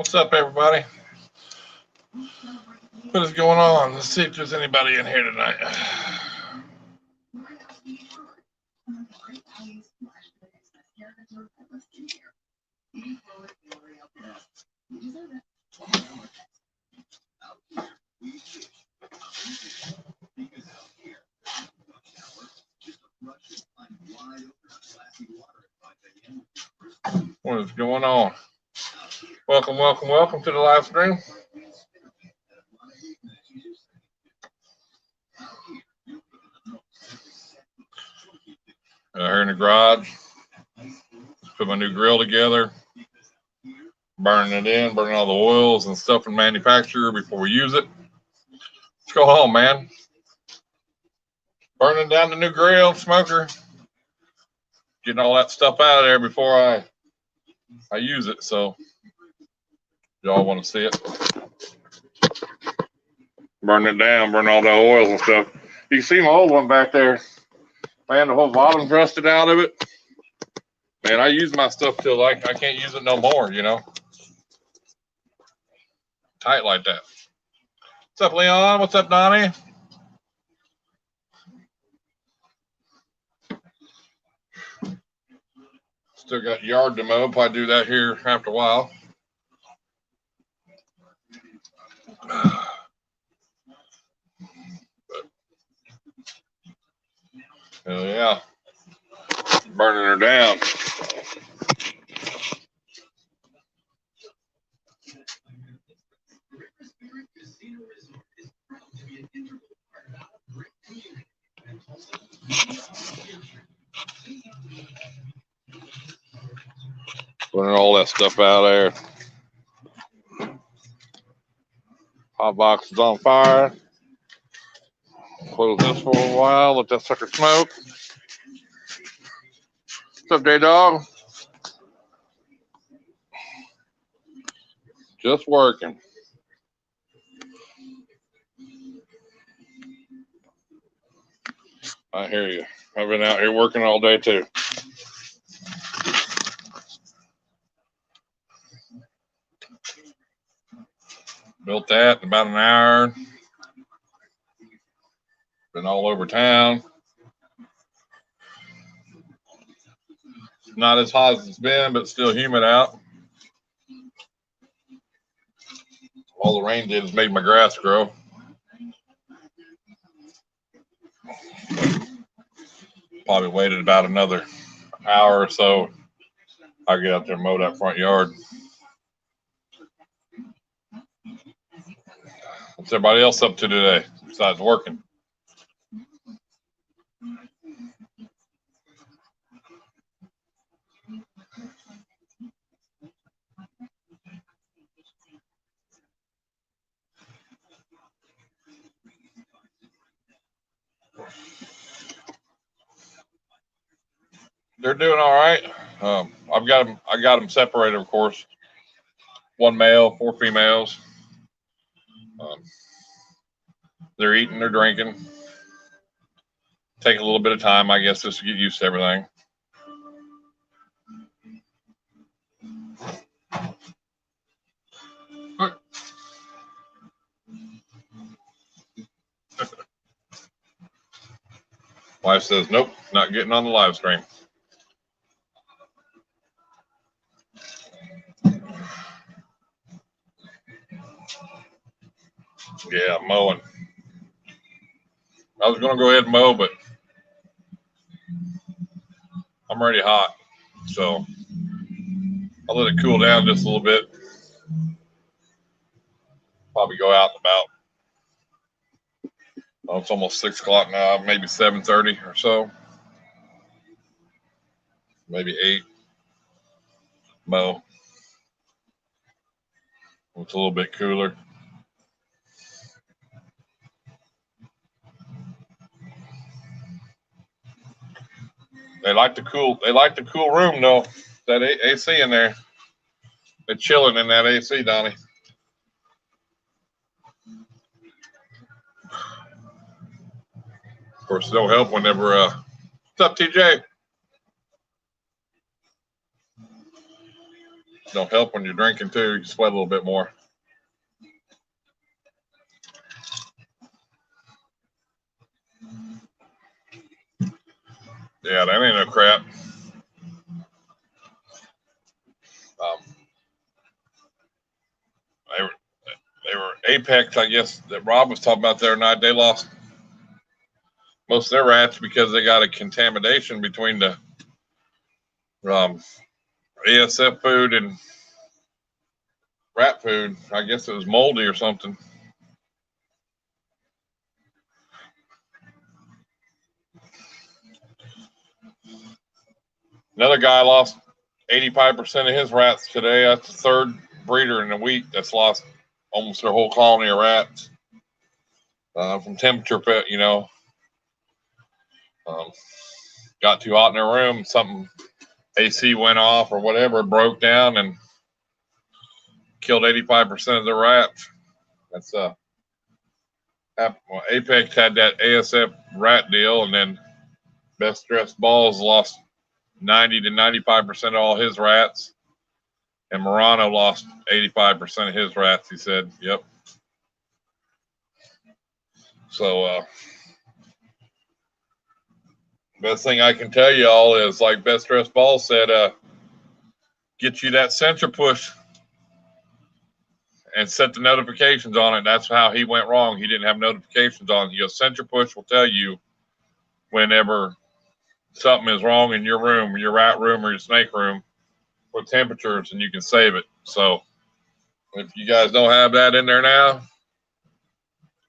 What's up, everybody? What is going on? Let's see if there's anybody in here tonight. What is going on? Welcome, welcome, welcome to the live stream. Here in the garage, put my new grill together, burning it in, burning all the oils and stuff in manufacturer before we use it. Let's go home, man. Burning down the new grill, smoker, getting all that stuff out of there before I use it. So y'all want to see it? Burn it down, burn all the oils and stuff. You can see my old one back there. Man, the whole bottom's rusted out of it. Man, I use my stuff till like I can't use it no more, you know. Tight like that. What's up, Leon? What's up, Donnie? Still got yard to mow. Probably do that here after a while. Hell yeah. Burning her down. Burning all that stuff out of there. Hot box is on fire. Close this for a while. Let that sucker smoke. What's up, J-Dog? Just working. I hear you. I've been out here working all day too. Built that in about an hour. Been all over town. Not as hot as it's been, but still humid out. All the rain did is made my grass grow. Probably waited about another hour or so. I'll get out there and mow that front yard. What's everybody else up to today besides working? They're doing all right. I got them separated, of course. One male, 4 females. They're eating, they're drinking. Take a little bit of time, I guess, just to get used to everything. Wife says, nope, not getting on the live stream. Yeah, mowing. I was going to go ahead and mow, but I'm already hot. So I'll let it cool down just a little bit. Probably go out about, it's almost 6 o'clock now, maybe 7:30 or so. Maybe 8. Mow. It's a little bit cooler. They like the cool room though. That AC in there. They're chilling in that AC, Donnie. Of course, it'll help whenever. What's up, TJ? Don't help when you're drinking too. You sweat a little bit more. Yeah, that ain't no crap. They were Apex, I guess, that Rob was talking about the other night. They lost most of their rats because they got a contamination between the ASF food and rat food. I guess it was moldy or something. Another guy lost 85% of his rats today. That's the third breeder in a week that's lost almost their whole colony of rats from temperature pit, you know. Got too hot in their room, something AC went off or whatever, broke down and killed 85% of the rats. That's Apex had that ASF rat deal, and then Best Dressed Balls lost 90 to 95% of all his rats, and Morano lost 85% of his rats. He said, "Yep." So, best thing I can tell y'all is, like Best Dressed Balls said, get you that sensor push and set the notifications on it. That's how he went wrong. He didn't have notifications on. He goes, sensor push will tell you whenever something is wrong in your room, your rat room, or your snake room with temperatures, and you can save it. So if you guys don't have that in there now, it'd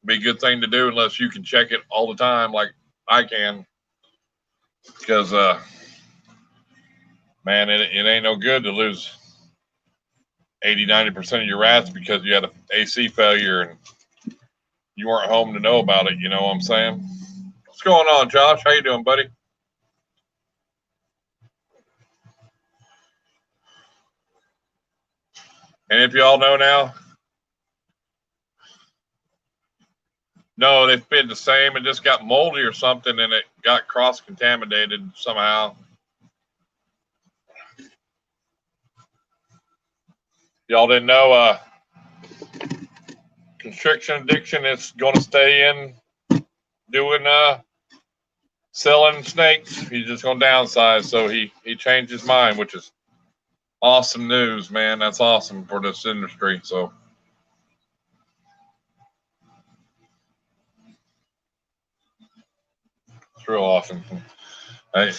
be a good thing to do, unless you can check it all the time like I can. Because, man, it ain't no good to lose 80-90% of your rats because you had an AC failure and you weren't home to know about it. You know what I'm saying? What's going on, Josh? How you doing, buddy? And if y'all know now, no, they fit the same. It just got moldy or something, and it got cross-contaminated somehow. Y'all didn't know constriction addiction is going to stay in doing selling snakes. He's just going to downsize. So he changed his mind, which is awesome news, man. That's awesome for this industry. So it's real awesome.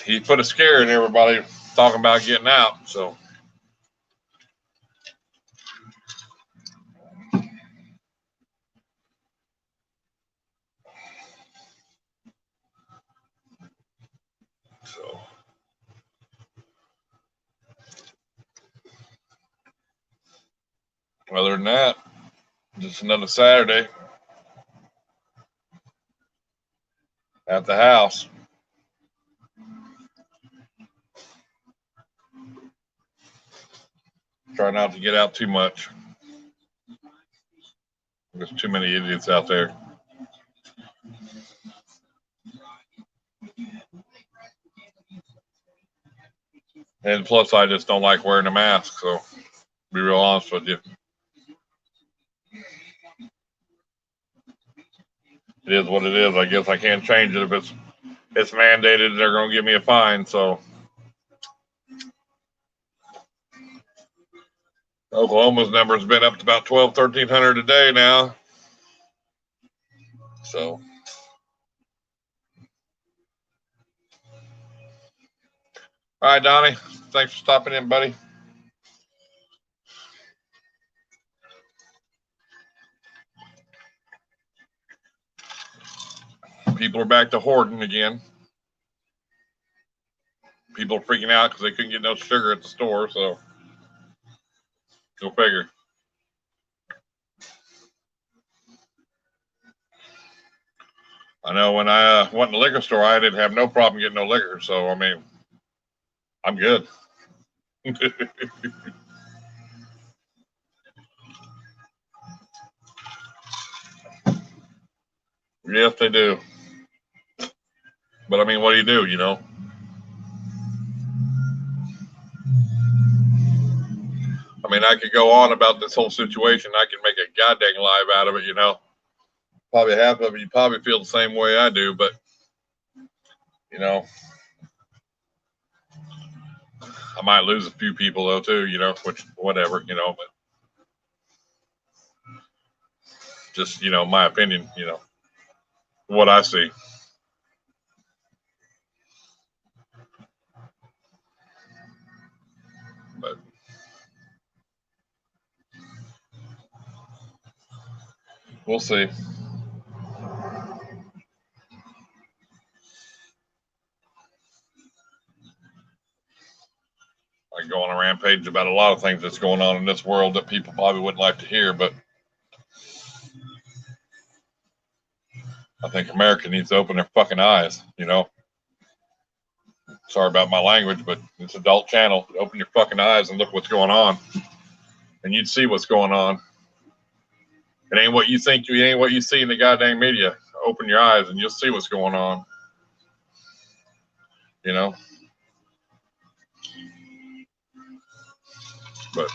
He put a scare in everybody talking about getting out. So other than that, just another Saturday at the house. Try not to get out too much. There's too many idiots out there. And plus, I just don't like wearing a mask. So, be real honest with you. It is what it is. I guess I can't change it. If it's mandated, they're going to give me a fine. So, Oklahoma's number has been up to about 1,300 a day now. So, all right, Donnie. Thanks for stopping in, buddy. People are back to hoarding again. People are freaking out because they couldn't get no sugar at the store. So, go figure. I know when I went to the liquor store, I didn't have no problem getting no liquor. So, I mean, I'm good. Yes, they do. But I mean, what do you do, you know? mean, I could go on about this whole situation. I could make a goddamn live out of it, you know. Probably half of you probably feel the same way I do, but, you know, I might lose a few people, though, too, you know, which, whatever, you know, but just, you know, my opinion, you know, what I see. But we'll see. I go on a rampage about a lot of things that's going on in this world that people probably wouldn't like to hear, but I think America needs to open their fucking eyes, you know. Sorry about my language, but it's adult channel. Open your fucking eyes and look what's going on, and you'd see what's going on. It ain't what you think. It ain't what you see in the goddamn media. Open your eyes and you'll see what's going on. You know. But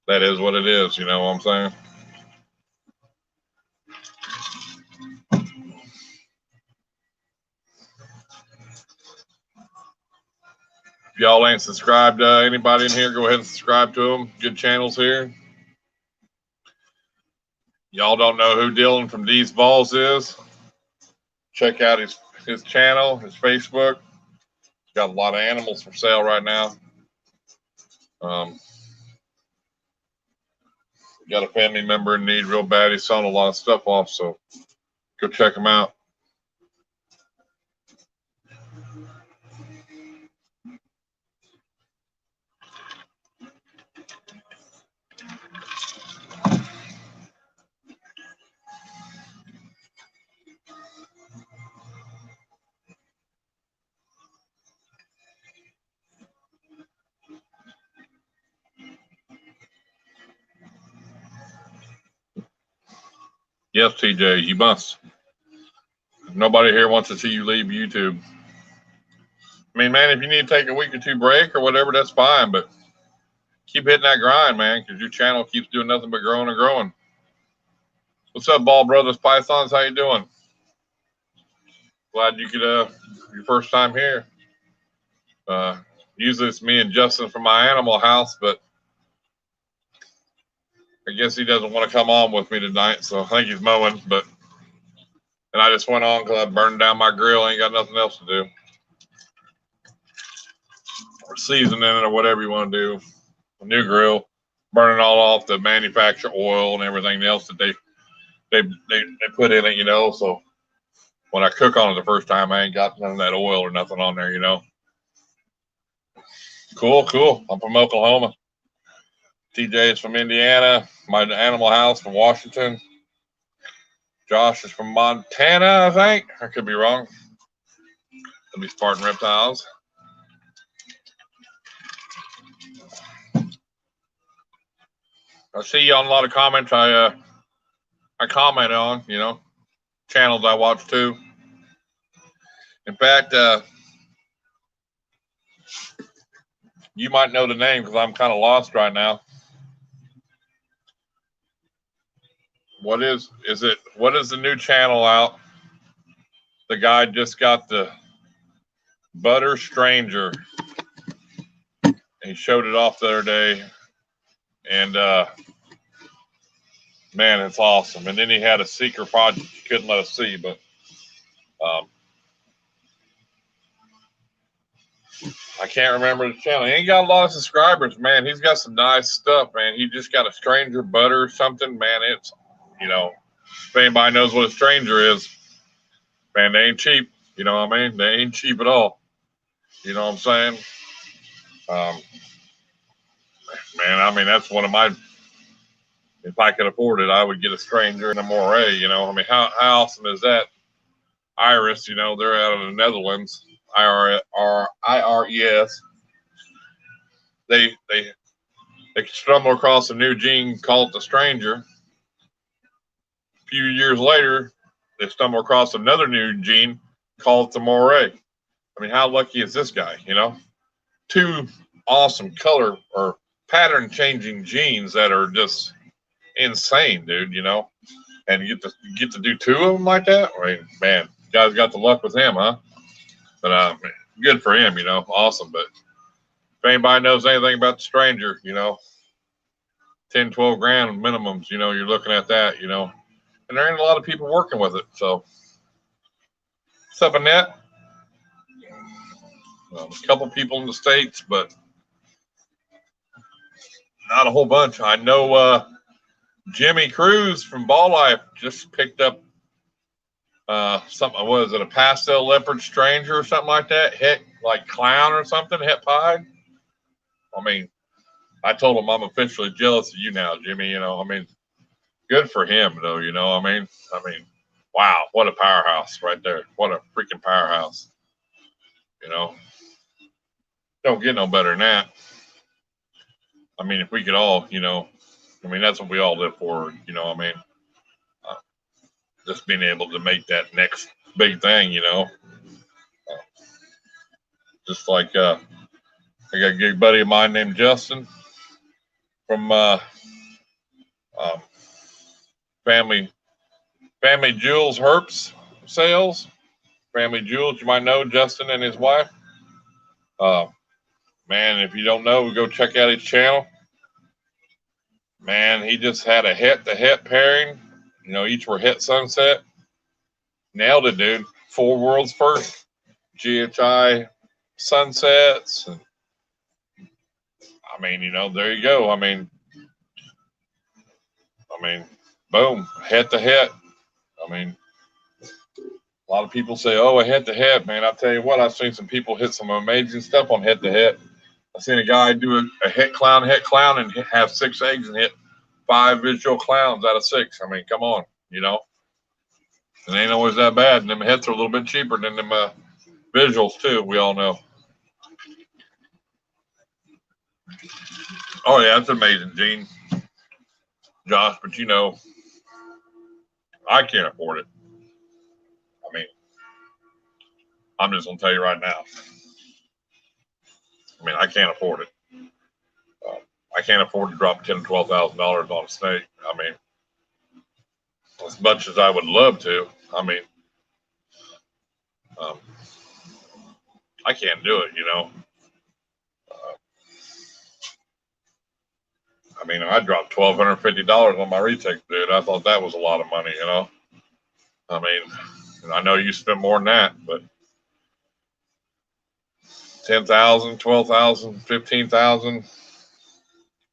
that is what it is. You know what I'm saying? If y'all ain't subscribed to anybody in here, go ahead and subscribe to them. Good channels here. Y'all don't know who Dylan from D's Balls is? Check out his channel, his Facebook. He's got a lot of animals for sale right now. Got a family member in need real bad. He's selling a lot of stuff off, so go check him out. Yes, TJ, you must. Nobody here wants to see you leave YouTube. I mean, man, if you need to take a week or two break or whatever, that's fine, but keep hitting that grind, man, because your channel keeps doing nothing but growing and growing. What's up, Ball Brothers Pythons? How you doing? Glad you could, your first time here. Usually it's me and Justin from my animal house, but I guess he doesn't want to come on with me tonight, so I think he's mowing, and I just went on because I burned down my grill. I ain't got nothing else to do. Or seasoning it or whatever you want to do. A new grill, burning all off the manufacturer oil and everything else that they put in it, you know. So when I cook on it the first time, I ain't got none of that oil or nothing on there, you know. Cool. I'm from Oklahoma. TJ is from Indiana. My animal house from Washington. Josh is from Montana, I think. I could be wrong. Could be Spartan Reptiles. I see you on a lot of comments. I comment on, you know, channels I watch too. In fact, you might know the name because I'm kind of lost right now. What is the new channel out? The guy just got the Butter Stranger. He showed it off the other day, and man, it's awesome. And then he had a secret project he couldn't let us see, but I can't remember the channel. He ain't got a lot of subscribers, man. He's got some nice stuff, man. He just got a Stranger Butter or something, man. It's, you know, if anybody knows what a Stranger is, man, they ain't cheap. You know what I mean? They ain't cheap at all. You know what I'm saying? Man, I mean, that's one of my, if I could afford it, I would get a Stranger and a Moray, you know. I mean, how awesome is that? Iris, you know, they're out of the Netherlands. IRES. They stumble across a new gene called the Stranger. A few years later, they stumble across another new gene called the Moray. I mean, how lucky is this guy, you know? Two awesome color or pattern changing genes that are just insane, dude. You know, and you get to do 2 of them like that. I mean, man, you guys got the luck with him, huh? But good for him. You know, awesome. But if anybody knows anything about the stranger, you know, 10, 12 grand minimums. You know, you're looking at that. You know, and there ain't a lot of people working with it. So, what's up, Annette? A couple people in the States, but not a whole bunch. I know Jimmy Cruz from Ball Life just picked up something. Was it a pastel leopard stranger or something like that? Het like clown or something? Het pied? I mean, I told him I'm officially jealous of you now, Jimmy. You know, I mean, good for him though. You know, I mean, wow, what a powerhouse right there. What a freaking powerhouse. You know, don't get no better than that. I mean, if we could all, you know, I mean, that's what we all live for. You know, I mean, just being able to make that next big thing. You know, just like I got a good buddy of mine named Justin from Family Jewels Herps Sales. Family Jewels, you might know Justin and his wife. Man, if you don't know, go check out his channel. Man, he just had a het-to-het pairing. You know, each were het sunset. Nailed it, dude. 4 world's first GHI sunsets. And, I mean, you know, there you go. I mean, boom, het-to-het. I mean, a lot of people say, oh, a het-to-het, man. I'll tell you what, I've seen some people hit some amazing stuff on het-to-het. I've seen a guy do a het clown, and have 6 eggs and hit 5 visual clowns out of 6. I mean, come on, you know. It ain't always that bad. And them hets are a little bit cheaper than them visuals, too, we all know. Oh, yeah, it's amazing, Gene. Josh, but you know, I can't afford it. I mean, I'm just going to tell you right now. I mean, I can't afford it. I can't afford to drop $10,000 to $12,000 on a snake. I mean, as much as I would love to, I mean, I can't do it, you know. I mean, I dropped $1,250 on my retake, dude. I thought that was a lot of money, you know. I mean, I know you spent more than that, but 10,000, 12,000, 15,000.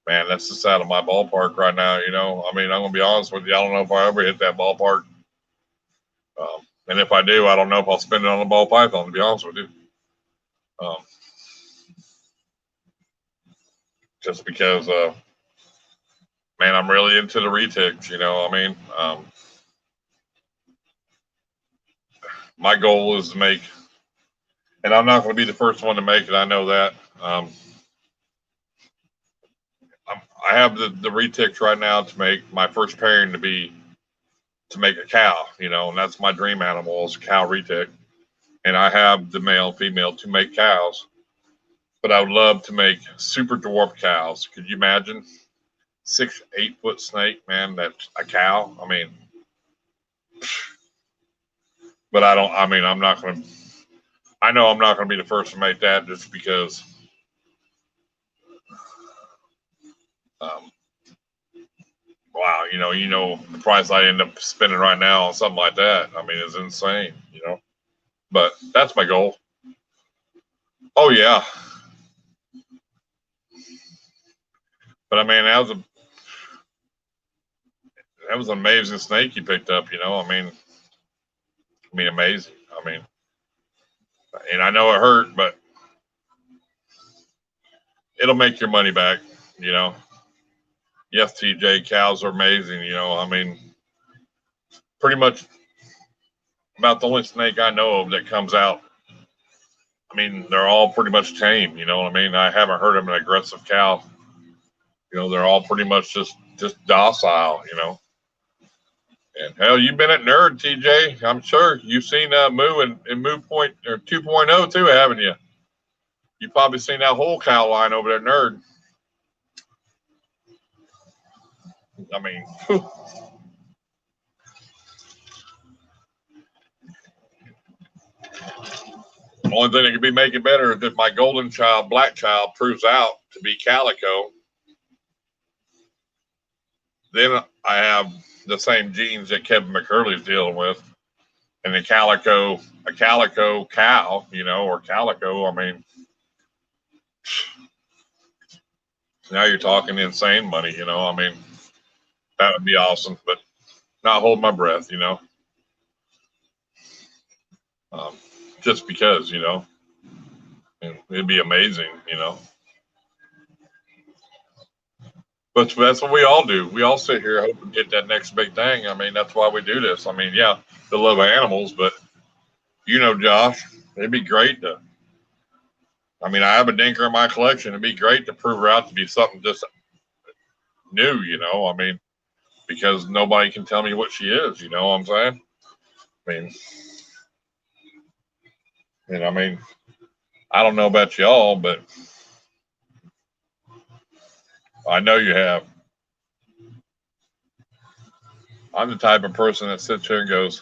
Man, that's just out of my ballpark right now, you know. I mean, I'm gonna be honest with you. I don't know if I ever hit that ballpark, and if I do, I don't know if I'll spend it on a ball python. To be honest with you, just because, man, I'm really into the retics. You know, I mean, my goal is to make, and I'm not going to be the first one to make it. I know that. I have the retics right now to make my first pairing to make a cow, you know, and that's my dream animal is a cow retic. And I have the male and female to make cows, but I would love to make super dwarf cows. Could you imagine 6, 8 foot snake, man? That's a cow. I mean, but I mean, I'm not going to, I know I'm not going to be the first to make that just because, wow, you know, the price I end up spending right now on something like that, I mean, it's insane, you know, but that's my goal. Oh yeah. But I mean, that was an amazing snake you picked up, you know, I mean, amazing. I mean, and I know it hurt, but it'll make your money back, you know. Yes, TJ, cows are amazing, you know. I mean, pretty much about the only snake I know of that comes out. I mean, they're all pretty much tame, you know what I mean? I haven't heard of an aggressive cow. You know, they're all pretty much just docile, you know. And hell, you've been at Nerd, TJ. I'm sure you've seen Moo and Moo Point or 2.0 too, haven't you? You've probably seen that whole cow line over there, Nerd. I mean, the only thing that could be making better is if my golden child, black child, proves out to be calico, then I have the same genes that Kevin McCurley's dealing with. And a calico cow, you know, or calico, I mean, now you're talking insane money, you know. I mean, that would be awesome, but not hold my breath, you know. Um, just because, you know, it'd be amazing, you know. But that's what we all do. We all sit here hoping to get that next big thing. I mean, that's why we do this. I mean, yeah, the love of animals, but you know, Josh, it'd be great to. I mean, I have a dinker in my collection. It'd be great to prove her out to be something just new, you know. I mean, because nobody can tell me what she is, you know what I'm saying? I mean, and I mean, I don't know about y'all, but I know you have. I'm the type of person that sits here and goes,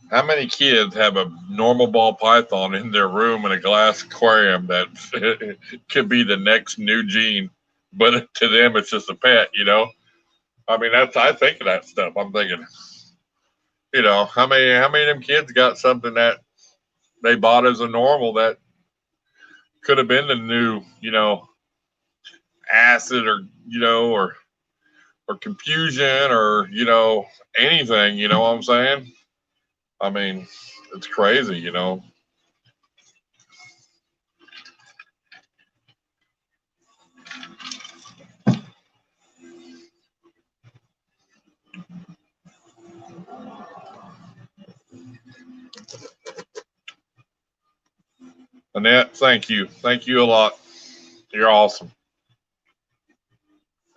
how many kids have a normal ball python in their room in a glass aquarium that could be the next new gene, but to them it's just a pet, you know? I mean, that's I think of that stuff. I'm thinking, you know, how many of them kids got something that they bought as a normal that could have been the new, you know, acid or you know or confusion or you know anything, you know what I'm saying? I mean, it's crazy, you know. Annette, thank you a lot. You're awesome.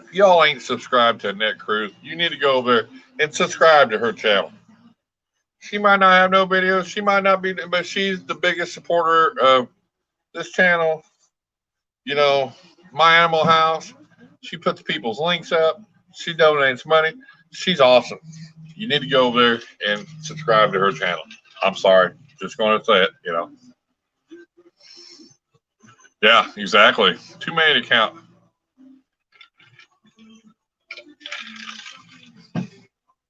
If y'all ain't subscribed to Annette Cruz, you need to go over there and subscribe to her channel. She might not have no videos, she might not be, but she's the biggest supporter of this channel. You know, My Animal House. She puts people's links up. She donates money. She's awesome. You need to go over there and subscribe to her channel. I'm sorry, just going to say it. You know. Yeah, exactly. Too many to count.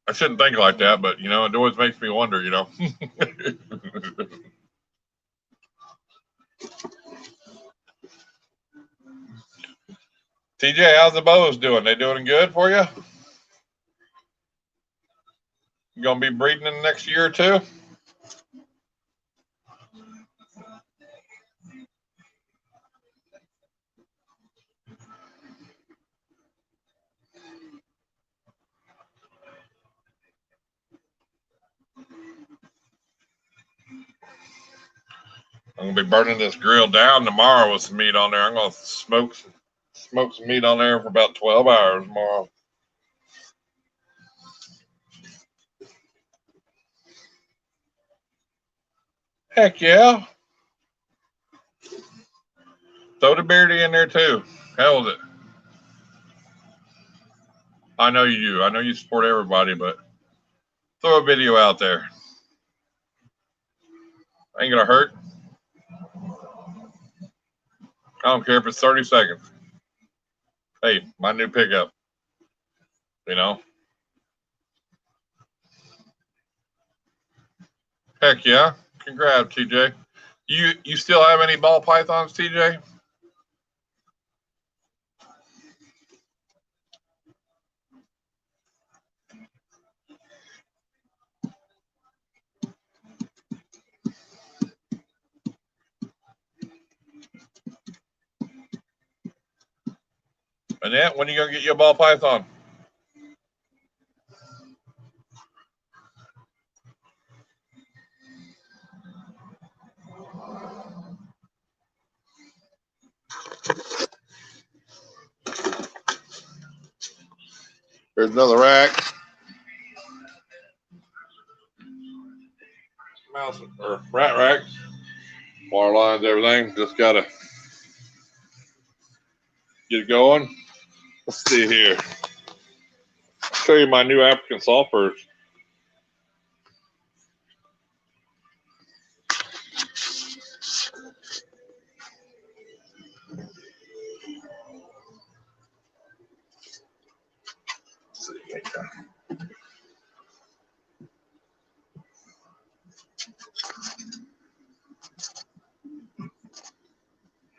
I shouldn't think like that, but you know, it always makes me wonder. You know. TJ, how's the bows doing? They doing good for you? You gonna be breeding in the next year or two? I'm gonna be burning this grill down tomorrow with some meat on there. I'm gonna smoke some meat on there for about 12 hours tomorrow. Heck yeah. Throw the beardy in there too. Hell with it. I know you do. I know you support everybody, but throw a video out there. Ain't gonna hurt. I don't care if it's 30 seconds. Hey, my new pickup. You know? Heck yeah. Congrats, TJ. You still have any ball pythons, TJ? Annette, when are you gonna get your ball python? There's another rack. Mouse or rat rack. Water lines, everything. Just gotta get it going. Let's see here. I'll show you my new African sulfurs.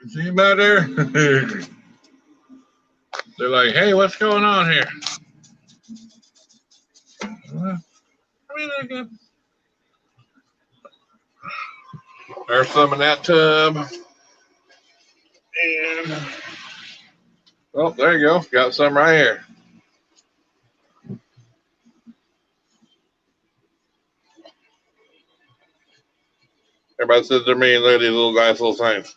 See him out there? They're like, hey, what's going on here? They're good. There's some in that tub. And, oh, there you go. Got some right here. Everybody says they're mean. Look at these little nice little things.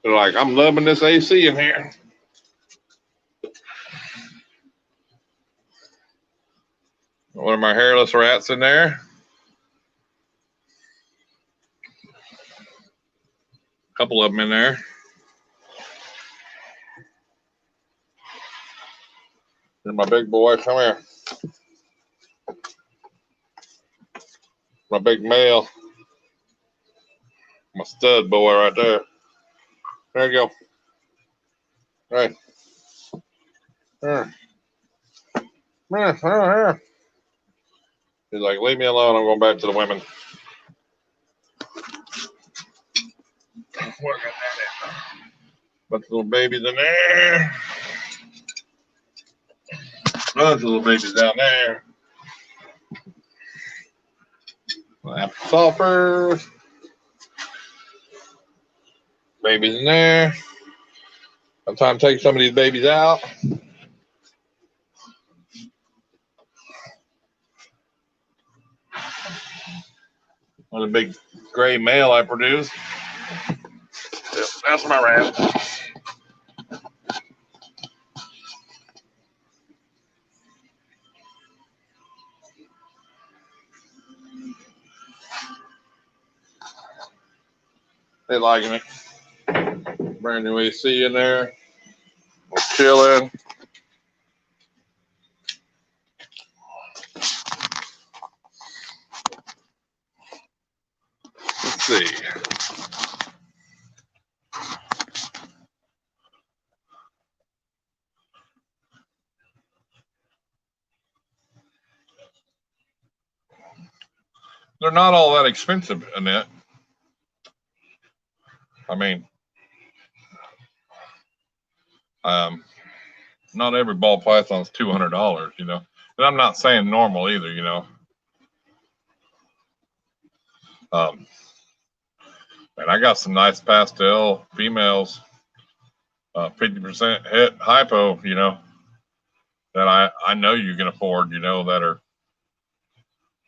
They're like, I'm loving this AC in here. One of my hairless rats in there. A couple of them in there. Here's my big boy. Come here. My big male. My stud boy right there. There you go. Right. Here. Here. He's like, leave me alone. I'm going back to the women. Bunch of little babies in there. Bunch of little babies down there. Apple sulfurs. Babies in there. Sometimes take some of these babies out. One of the big gray male I produced. Yep, that's my rat. They liking it. Brand new AC in there. We're chilling. Let's see. They're not all that expensive, Annette. I mean, not every ball python is $200, you know. And I'm not saying normal either, you know. And I got some nice pastel females, 50% het hypo, you know, that I know you can afford, you know, that are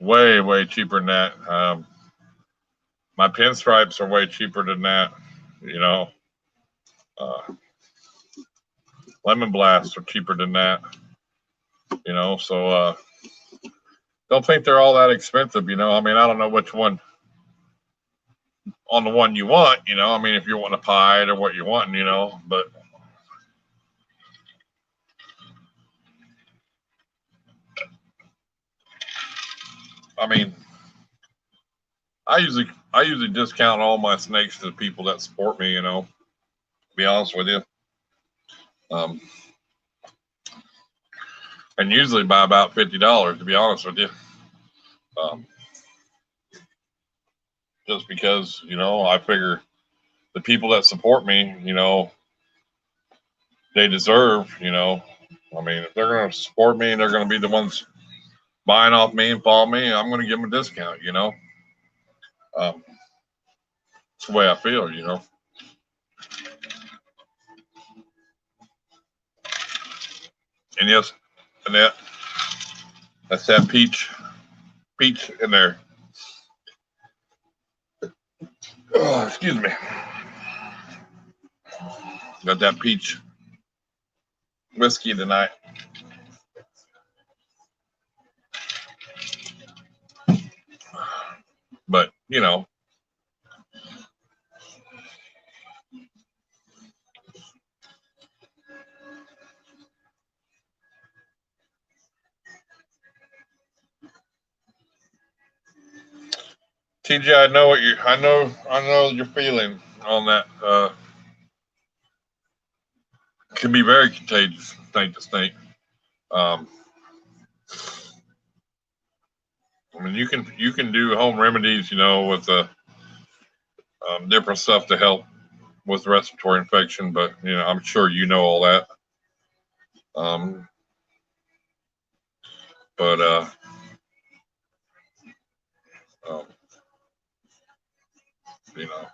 way, way cheaper than that. My pinstripes are way cheaper than that, you know. Lemon blasts are cheaper than that, you know. So don't think they're all that expensive, you know. I mean, I don't know which one on the one you want, you know. I mean, if you want a pied or what you want, you know, but I mean, I usually discount all my snakes to the people that support me, you know, to be honest with you. And usually by about $50, to be honest with you. Just because, you know, I figure the people that support me, you know, they deserve, you know. I mean, if they're going to support me and they're going to be the ones buying off me and follow me, I'm going to give them a discount, you know. It's the way I feel, you know. And yes, and that's that peach in there. Oh, excuse me. Got that peach whiskey tonight. But, you know, TJ, I know you're feeling on that. Can be very contagious, snake to snake. Um, I mean, you can do home remedies, with the different stuff to help with respiratory infection, but I'm sure you know all that. Um, but um, you know,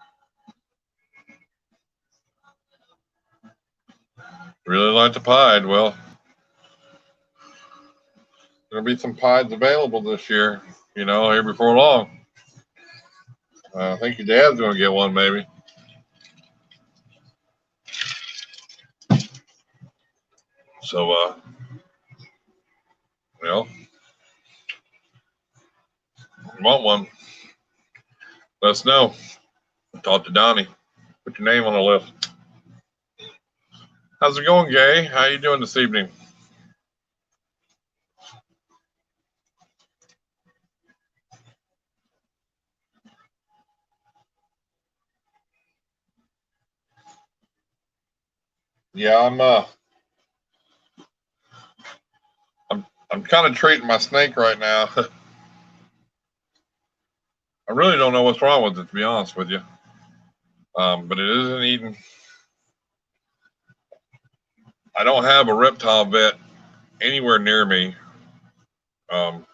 really like the pied. Well, there'll be some pieds available this year. Here before long. I think your dad's gonna get one, maybe. So, well, if you want one, let us know. Talk to Donnie. Put your name on the list. How's it going, Gay? How you doing this evening? Yeah, I'm kind of treating my snake right now. I really don't know what's wrong with it, to be honest with you. But it isn't eating. I don't have a reptile vet anywhere near me. Um,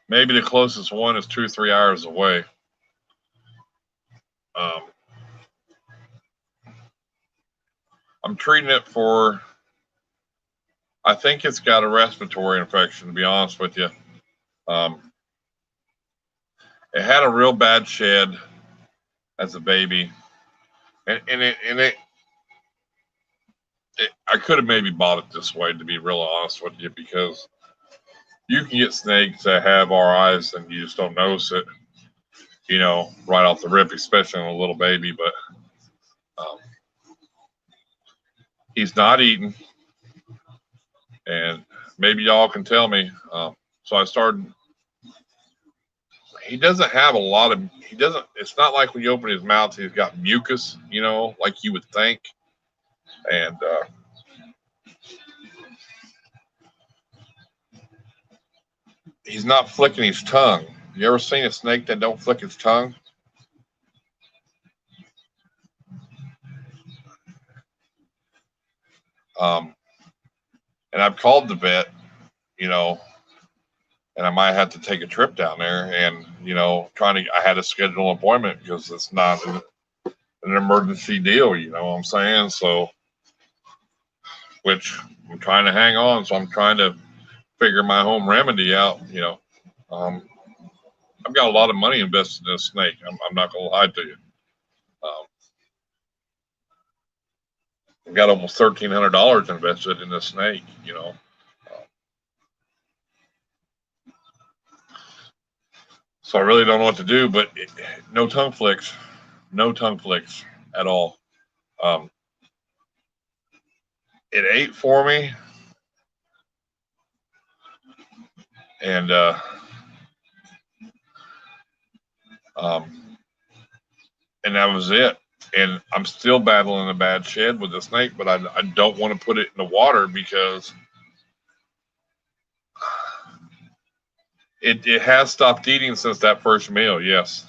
Maybe the closest one is 2 or 3 hours away. Um, I'm treating it for. I think it's got a respiratory infection. To be honest with you, um, it had a real bad shed as a baby, and I could have maybe bought it this way, to be real honest with you, because you can get snakes that have RIs and you just don't notice it, right off the rip, especially on a little baby. But um, he's not eating, and maybe y'all can tell me. So I started. He doesn't have a lot of. He doesn't. It's not like when you open his mouth, he's got mucus, like you would think, and he's not flicking his tongue. You ever seen a snake that don't flick its tongue? Um, and I've called the vet, you know, and I might have to take a trip down there and, I had to schedule an appointment because it's not an emergency deal, you know what I'm saying? So, which I'm trying to hang on. So I'm trying to figure my home remedy out, Um, I've got a lot of money invested in a snake. I'm not going to lie to you. Um, I've got almost $1,300 invested in this snake. So I really don't know what to do, but no tongue flicks, no tongue flicks at all. Um, it ate for me, and um, and that was it. And I'm still battling a bad shed with the snake, but I don't want to put it in the water because it has stopped eating since that first meal. Yes,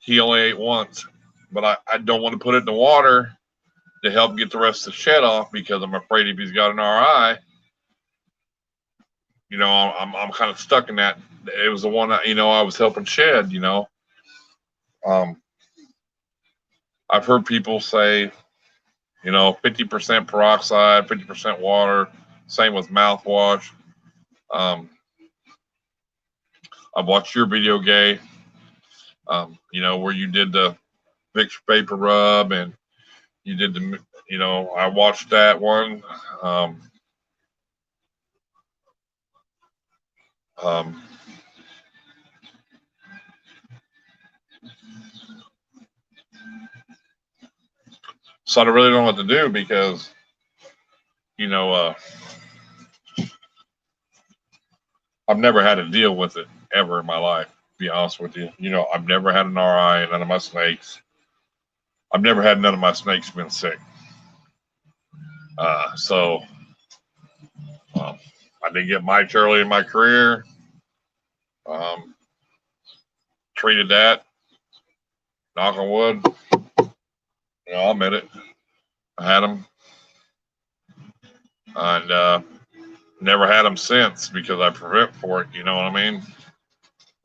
he only ate once, but I don't want to put it in the water to help get the rest of the shed off because I'm afraid if he's got an RI, I'm kind of stuck in that. It was the one that, I was helping shed. Um, I've heard people say, 50% peroxide, 50% water. Same with mouthwash. Um, I've watched your video, Gay. Where you did the Vicks Vapor Rub and you did I watched that one. Um, um, so I really don't know what to do because, I've never had to deal with it ever in my life. be honest with you. You know, I've never had an RI, none of my snakes. I've never had none of my snakes been sick. So I did get mites early in my career. Treated that. Knock on wood. You know, I admit it. I had them, and never had them since because I prevent for it. You know what I mean?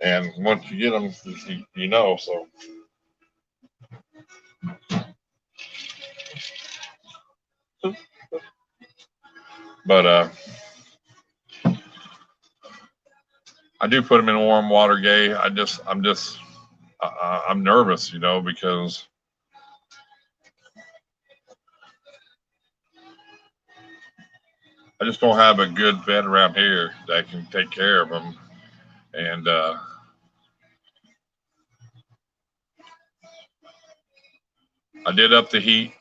And once you get them, you know. So, but I do put them in warm water, Gay. I'm nervous, you know, because I just don't have a good vet around here that can take care of them. And I did up the heat,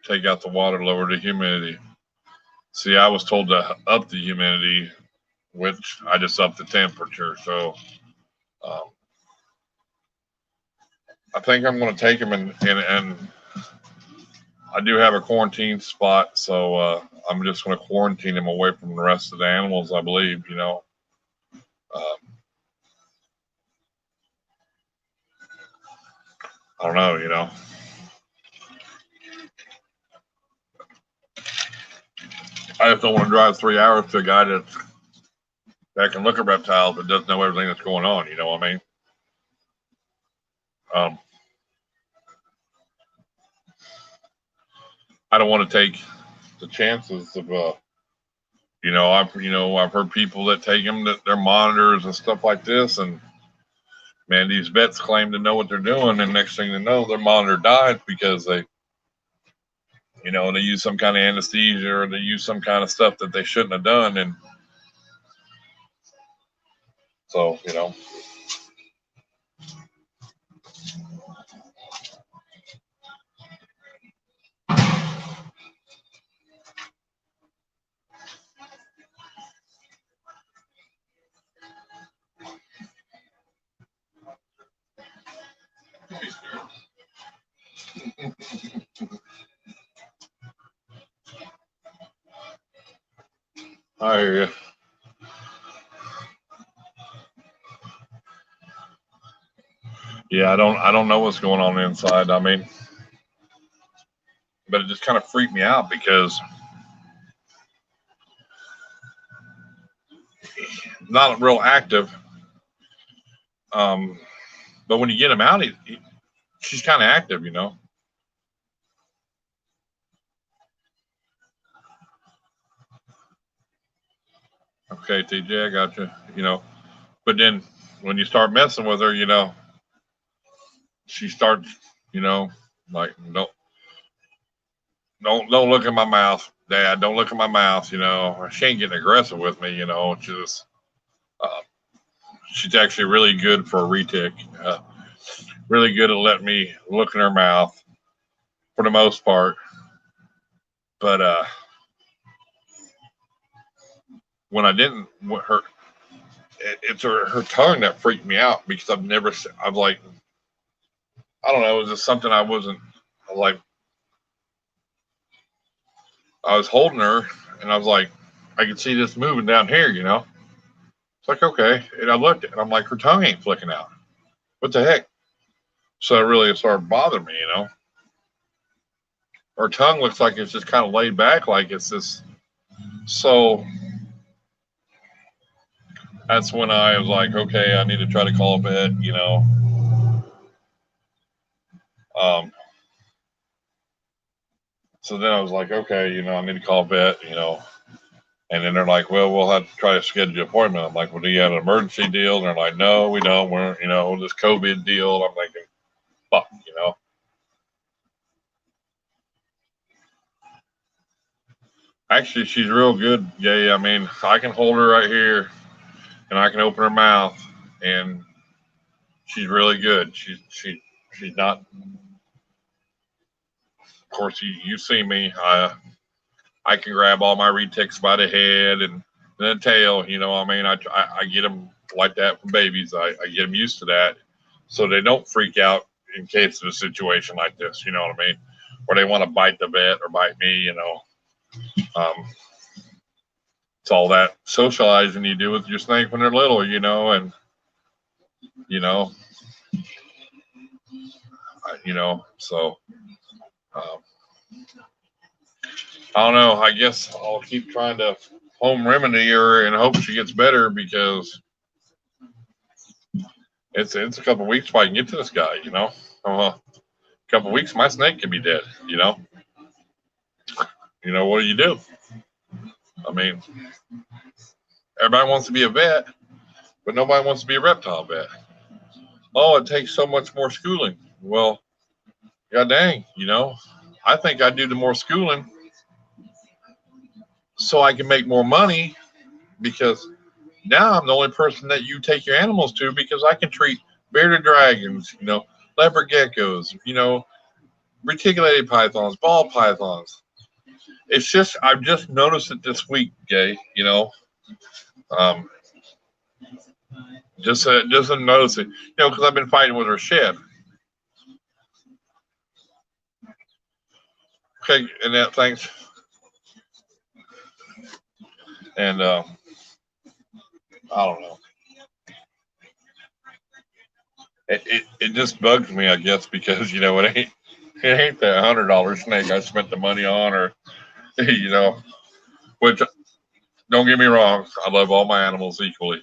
take out the water, lower the humidity. See, I was told to up the humidity, which I just upped the temperature. So I think I'm going to take them and I do have a quarantine spot, so I'm just going to quarantine them away from the rest of the animals, I believe, you know. I don't know, you know. I just don't want to drive 3 hours to a guy that can look at reptiles but doesn't know everything that's going on, you know what I mean? I don't want to take the chances of I've heard people that take them that they're monitors and stuff like this, and man, these vets claim to know what they're doing, and next thing they know, their monitor died because they use some kind of anesthesia or they use some kind of stuff that they shouldn't have done, and so I hear you. Yeah, I don't know what's going on inside. I mean, but it just kind of freaked me out because not real active. Um, but when you get him out, she's kind of active, you know. Okay, TJ, I got you. You know, but then when you start messing with her, you know, she starts, you know, like don't look at my mouth, Dad. Don't look at my mouth. You know, she ain't getting aggressive with me. You know, uh, she's actually really good for a retic. Really good at letting me look in her mouth for the most part. But when I didn't, it's her tongue that freaked me out because I've like, I don't know, it was just something I wasn't like. I was holding her and I was like, I could see this moving down here, you know. It's like, okay. And I looked and I'm like, her tongue ain't flicking out. What the heck? So it really started bothering me, you know. Her tongue looks like it's just kind of laid back, like it's this. So that's when I was like, okay, I need to try to call a vet, you know. Um, so then I was like, okay, you know, I need to call a vet, you know. And then they're like, well, we'll have to try to schedule an appointment. I'm like, well, do you have an emergency deal? And they're like, no, we don't. We're, you know, this COVID deal. I'm thinking, fuck, you know. Actually, she's real good. Yeah, I mean, I can hold her right here and I can open her mouth and she's really good. She's not, of course, you see me. I can grab all my retics by the head and the tail, you know. I mean, I get them like that for babies. I get them used to that so they don't freak out in case of a situation like this. You know what I mean? Where they want to bite the vet or bite me. You know, it's all that socializing you do with your snake when they're little. You know, and you know, so. Um, I don't know. I guess I'll keep trying to home remedy her and hope she gets better because it's a couple of weeks before I can get to this guy. You know, a couple of weeks, my snake could be dead. What do you do? I mean, everybody wants to be a vet, but nobody wants to be a reptile vet. Oh, it takes so much more schooling. Well, god dang, I think I do the more schooling so I can make more money because now I'm the only person that you take your animals to because I can treat bearded dragons, leopard geckos, reticulated pythons, ball pythons. It's just I've just noticed it this week, Gay. Um, just notice it, because I've been fighting with her shed. Okay, and that thanks. And I don't know. It just bugs me, I guess, because it ain't that $100 snake I spent the money on, or which don't get me wrong, I love all my animals equally.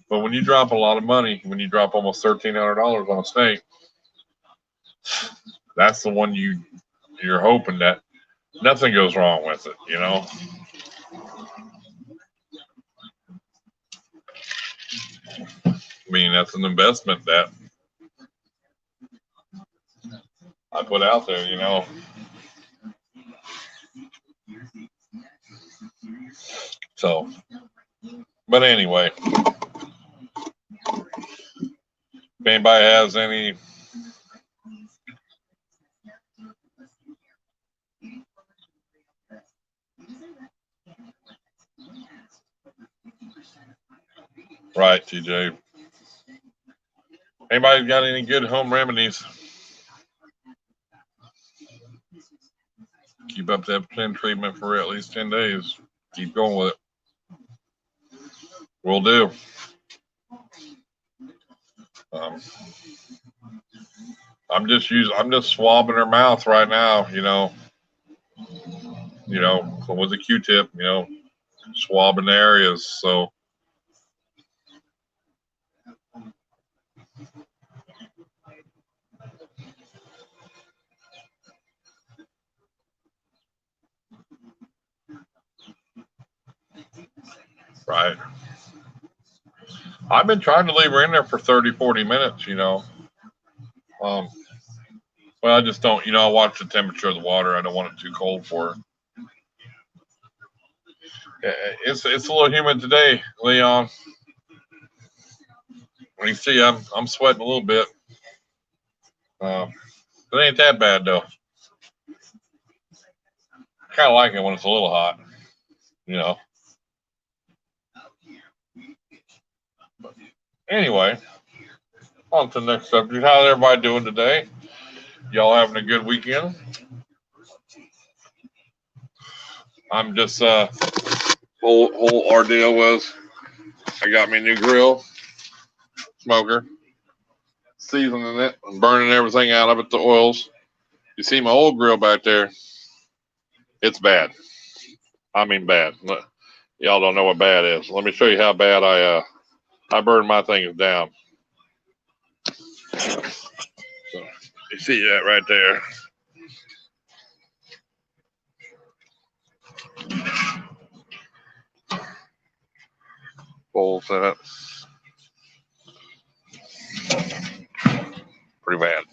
But when you drop a lot of money, when you drop almost $1,300 on a snake, that's the one you're hoping that nothing goes wrong with it. I mean, that's an investment that I put out there. So, but anyway, if anybody has any right, TJ. Anybody got any good home remedies? Keep up that 10 treatment for at least 10 days. Keep going with it. Will do. I'm just swabbing her mouth right now, with a Q-tip, swabbing the areas. So, right. I've been trying to leave her in there for 30, 40 minutes, Well, I just don't, I watch the temperature of the water. I don't want it too cold for her. It's a little humid today, Leon. When you see, I'm sweating a little bit. It ain't that bad though. Kind of like it when it's a little hot, But anyway, on to the next subject. How's everybody doing today? Y'all having a good weekend? I'm just whole ordeal was I got me a new grill, smoker, seasoning it, and burning everything out of it, the oils. You see my old grill back there? It's bad. I mean bad. Y'all don't know what bad is. Let me show you how bad I burned my things down. So you see that right there. Full setup. Pretty bad.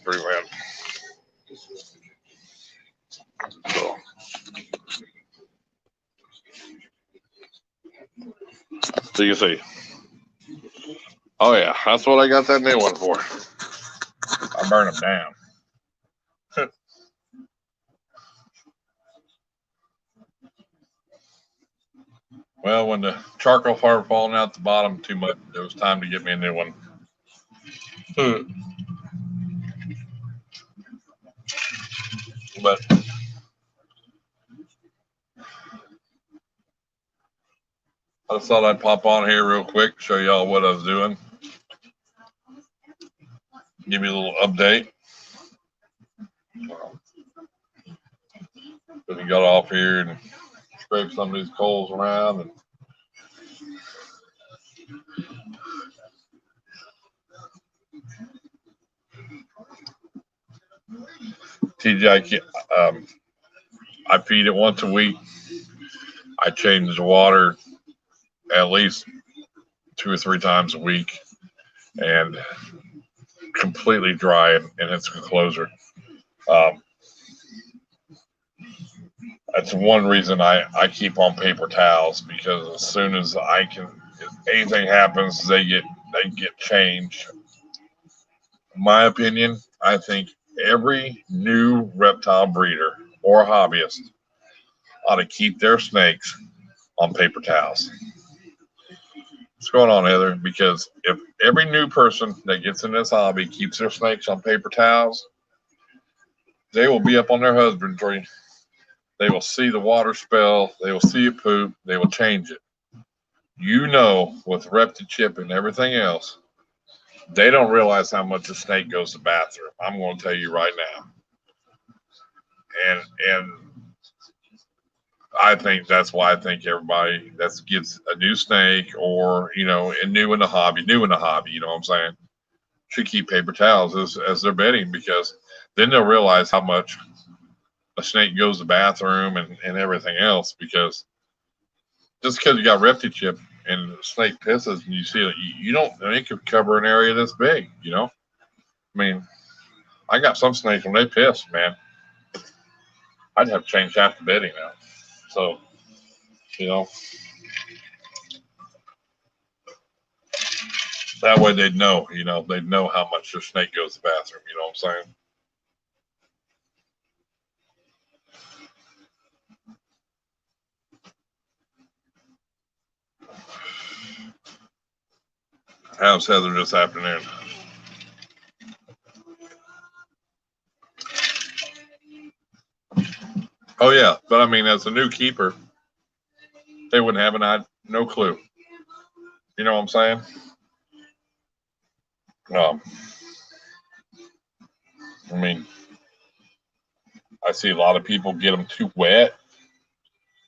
So you see. Oh yeah, that's what I got that new one for. I burn them down. Well, when the charcoal started falling out the bottom too much, it was time to get me a new one. But I just thought I'd pop on here real quick, show y'all what I was doing, give you a little update. But we got off here and scrape some of these coals around and TJ, I feed it once a week. I change the water at least 2 or 3 times a week, and completely dry and it's a closer. Um, that's one reason I keep on paper towels, because as soon as I can, if anything happens, they get changed. In my opinion, I think every new reptile breeder or hobbyist ought to keep their snakes on paper towels. What's going on, Heather? Because if every new person that gets in this hobby keeps their snakes on paper towels, they will be up on their husbandry. They will see the water spill. They will see it poop. They will change it. You know, with Repti chip and everything else, they don't realize how much a snake goes to the bathroom. I'm going to tell you right now. And I think that's why I think everybody that gets a new snake, or and new in the hobby, you know what I'm saying, should keep paper towels as their bedding, because then they'll realize how much a snake goes to the bathroom and everything else. Because just because you got Repti chip and the snake pisses and you see it, you don't. It could cover an area this big. I mean, I got some snakes when they piss, man, I'd have to change half the bedding out. So, that way they'd know, they'd know how much their snake goes to the bathroom. You know what I'm saying? How's Heather this afternoon? Oh yeah, but I mean, as a new keeper, they wouldn't have no clue. You know what I'm saying? I mean, I see a lot of people get them too wet.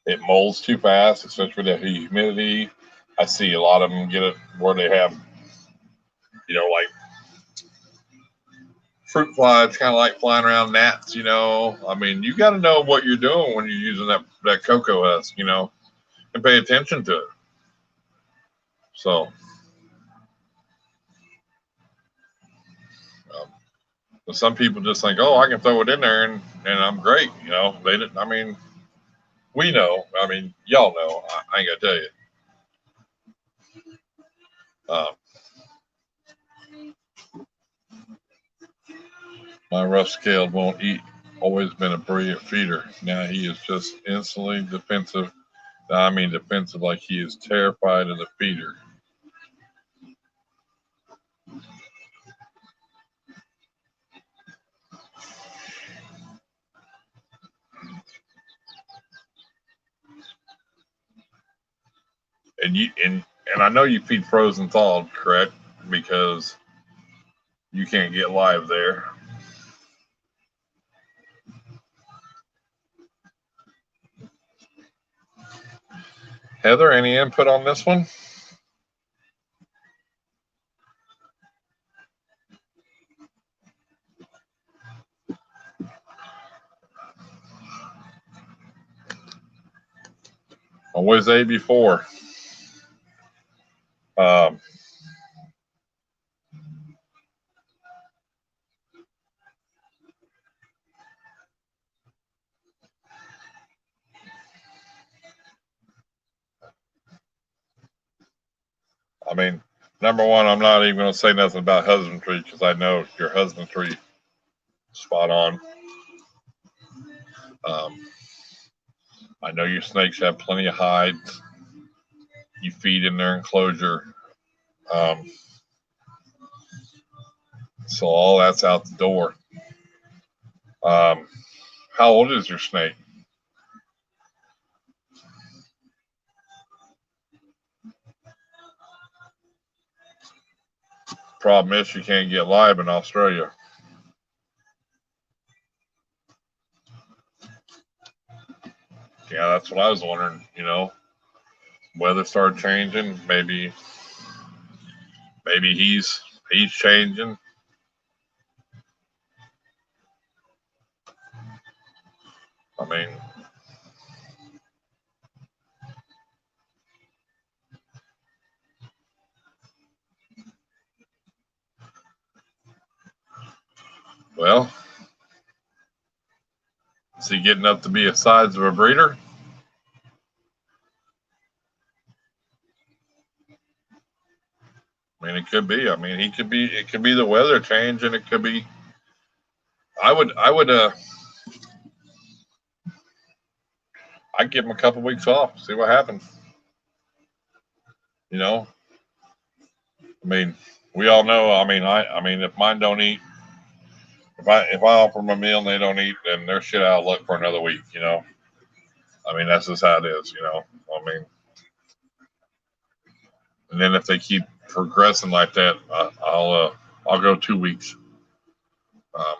It molds too fast, especially with the humidity. I see a lot of them get it where they have, like fruit flies, kind of like flying around gnats. I mean, you got to know what you're doing when you're using that cocoa husk, and pay attention to it. So, some people just think, oh, I can throw it in there and I'm great. They didn't. I mean, we know. I mean, y'all know. I ain't gonna tell you. My rough scaled won't eat. Always been a brilliant feeder. Now he is just instantly defensive. I mean, defensive, like he is terrified of the feeder. And I know you feed frozen thawed, correct? Because you can't get live there. Heather, any input on this one? Always A before. I mean, number one, I'm not even going to say nothing about husbandry, because I know your husbandry spot on. I know your snakes have plenty of hides. you feed in their enclosure. Um, so all that's out the door. How old is your snake? Problem is, you can't get live in Australia. Yeah, that's what I was wondering. Weather started changing. Maybe he's changing. I mean, well, is he getting up to be a size of a breeder? I mean, it could be. I mean, he could be. It could be the weather change, and it could be. I would. I'd give him a couple weeks off, see what happens. You know, I mean, we all know. I mean, if mine don't eat, if I offer them a meal and they don't eat, then they're shit out of luck for another week. I mean, that's just how it is. I mean, and then if they keep progressing like that, I'll go 2 weeks. Um,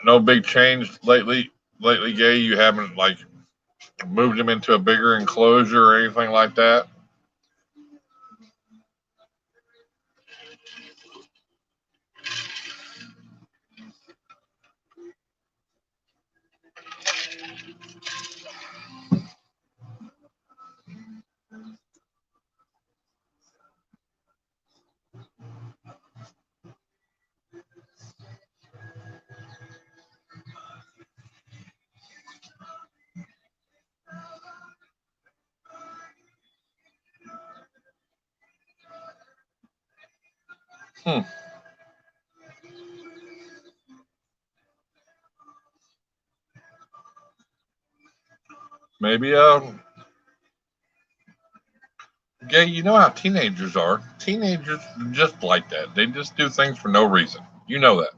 no big change lately. Lately, Gay, you haven't like moved them into a bigger enclosure or anything like that. Hmm. Maybe Gay, you know how teenagers are. Teenagers are just like that. They just do things for no reason. You know that.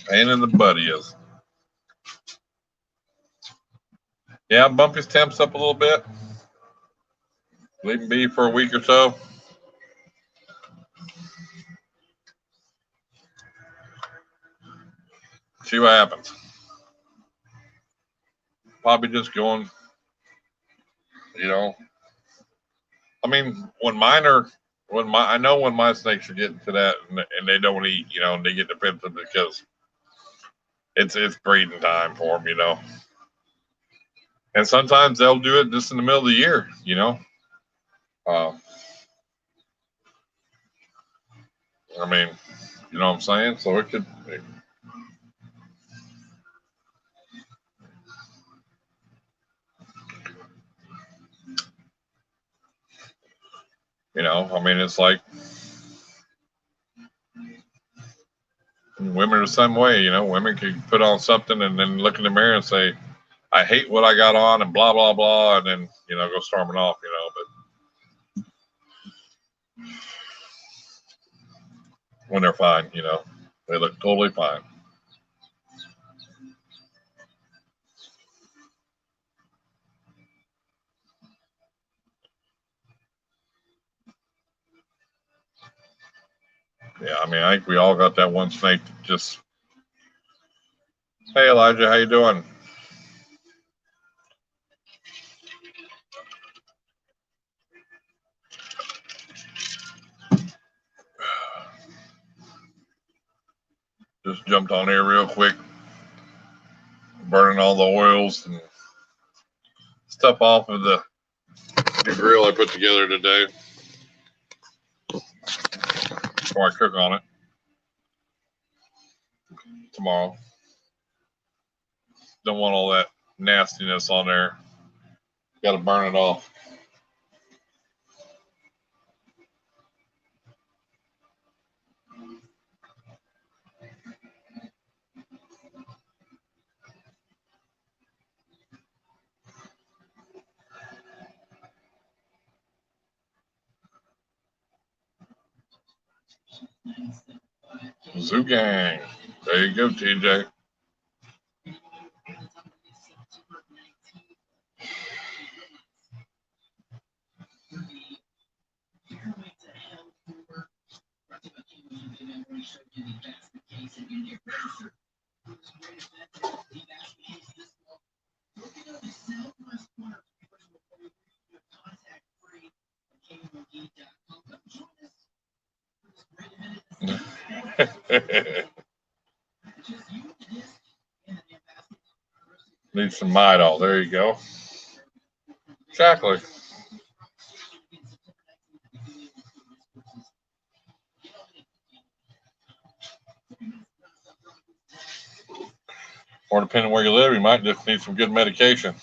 Pain in the butt he is. Yeah, bump his temps up a little bit. Leave him be for a week or so. See what happens. Probably just going, you know. I mean, I know when my snakes are getting to that and they don't eat, and they get defensive because it's breeding time for them. And sometimes they'll do it just in the middle of the year. Uh, I mean, you know what I'm saying? So it could, I mean, it's like women are the same way. Women can put on something and then look in the mirror and say, I hate what I got on and blah, blah, blah. And then, go storming off, but when they're fine, they look totally fine. Yeah. I mean, I think we all got that one snake that just, hey, Elijah, how you doing? Just jumped on here real quick. burning all the oils and stuff off of the grill I put together today before I cook on it tomorrow. Don't want all that nastiness on there. Got to burn it off. Zoo gang. There you go, TJ. Need some Midol. There you go. Exactly. Or depending on where you live, you might just need some good medication.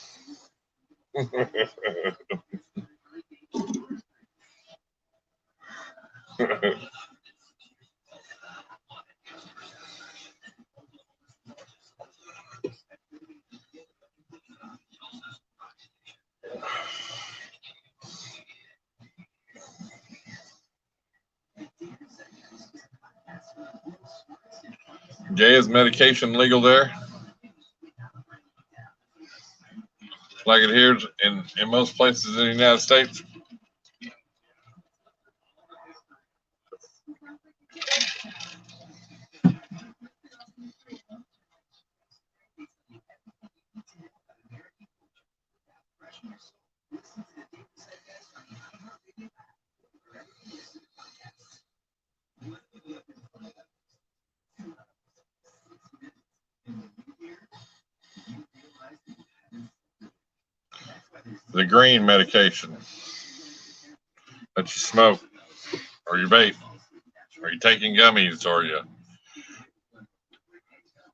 Jay, is medication legal there? Like it here in most places in the United States? The green medication that you smoke, or you vape, or you taking gummies, or you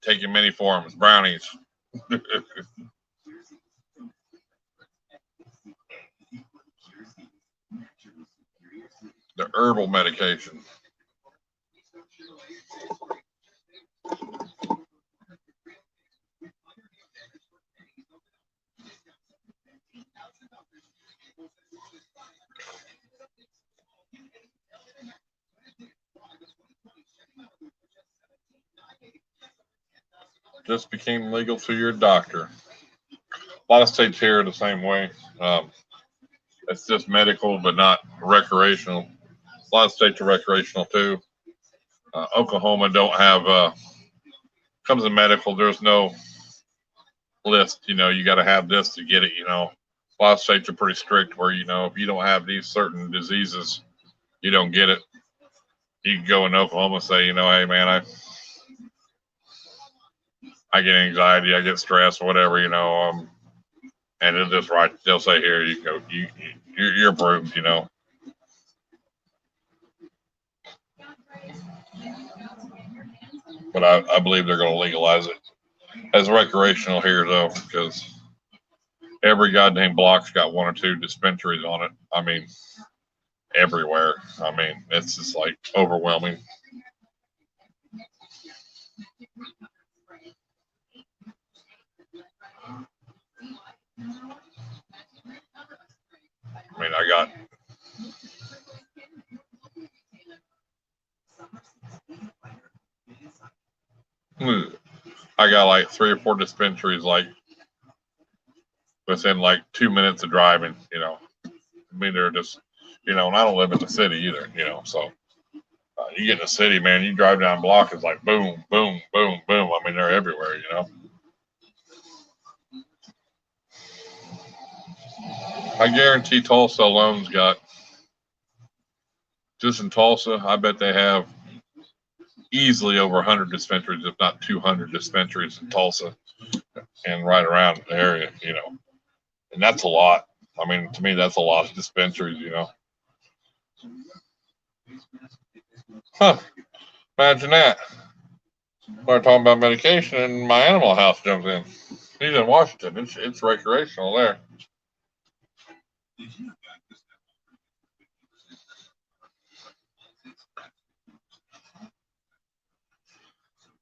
taking many forms, brownies. The herbal medication. Just became legal through your doctor. A lot of states here are the same way. It's just medical, but not recreational. A lot of states are recreational too. Oklahoma don't have comes to medical. There's no list. You got to have this to get it. A lot of states are pretty strict where if you don't have these certain diseases, you don't get it. You can go in Oklahoma and say, hey man, I get anxiety, I get stressed, whatever, and it's just right. They'll say, here you go, you're approved, But I believe they're going to legalize it as recreational here, though, because every goddamn block's got one or two dispensaries on it. I mean, everywhere. I mean, it's just like overwhelming. I mean, I got like 3 or 4 dispensaries like within like 2 minutes of driving. I mean, they're just and I don't live in the city either. So you get in the city, man, you drive down a block, it's like boom, boom, boom, boom. I mean, they're everywhere. I guarantee Tulsa alone's got, just in Tulsa, I bet they have easily over 100 dispensaries, if not 200 dispensaries in Tulsa. and right around the area, and that's a lot. I mean, to me, that's a lot of dispensaries. Huh? Imagine that. We're talking about medication, and my animal house jumps in. He's in Washington. It's recreational there.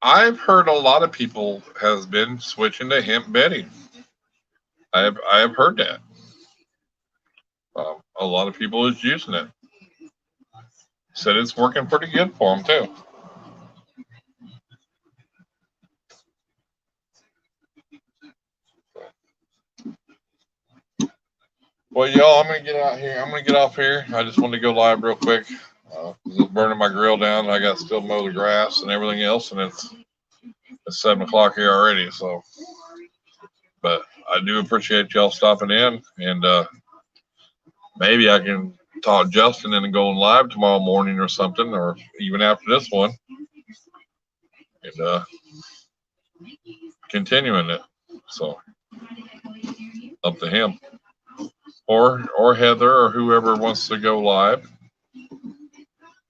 I've heard a lot of people has been switching to hemp bedding. I have heard that. A lot of people is using it. Said it's working pretty good for them too. Well, y'all, I'm gonna get out here. I'm gonna get off here. I just wanted to go live real quick. It's burning my grill down. I got to still mow the grass and everything else, and it's 7 o'clock here already. So, but I do appreciate y'all stopping in, and maybe I can talk Justin into going live tomorrow morning or something, or even after this one, and continuing it. So, up to him, or Heather, or whoever wants to go live.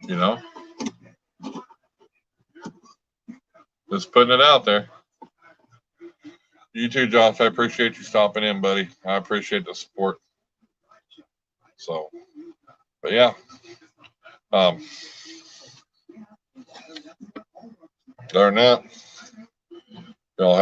You know, just putting it out there. You too, Josh. I appreciate you stopping in, buddy. I appreciate the support. So, but yeah, um, other than that, y'all have